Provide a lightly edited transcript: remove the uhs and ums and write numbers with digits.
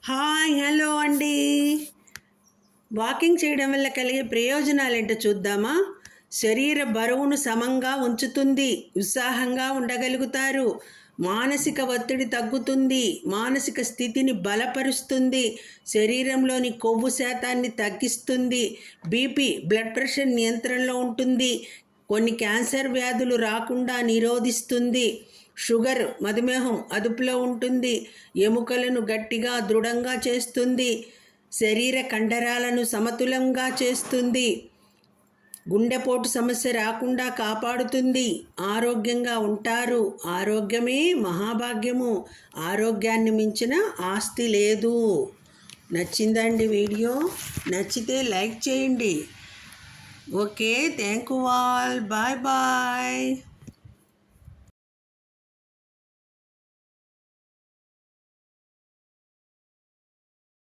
Hi hello అండి. Walking చేయడం వల్ల కలిగే ప్రయోజనాలు ఏంటో చూద్దామా? శరీర బరువును సమంగా ఉంచుతుంది, ఉత్సాహంగా ఉండగలుగుతారు, మానసిక ఒత్తిడి తగ్గుతుంది, మానసిక స్థితిని బలపరుస్తుంది, శరీరంలోని కొవ్వు శాతాన్ని తగ్గిస్తుంది, బీపీ బ్లడ్ ప్రెషర్ నియంత్రణలో ఉంటుంది, కొన్ని క్యాన్సర్ వ్యాధులు రాకుండా నిరోధిస్తుంది, షుగర్ మధుమేహం అదుపులో ఉంటుంది, ఎముకలను గట్టిగా దృఢంగా చేస్తుంది, శరీర కండరాలను సమతులంగా చేస్తుంది, గుండెపోటు సమస్య రాకుండా కాపాడుతుంది, ఆరోగ్యంగా ఉంటారు. ఆరోగ్యమే మహాభాగ్యము. ఆరోగ్యాన్ని మించిన ఆస్తి లేదు. నచ్చిందండి వీడియో? నచ్చితే లైక్ చేయండి. Okay, thank you all. Bye bye.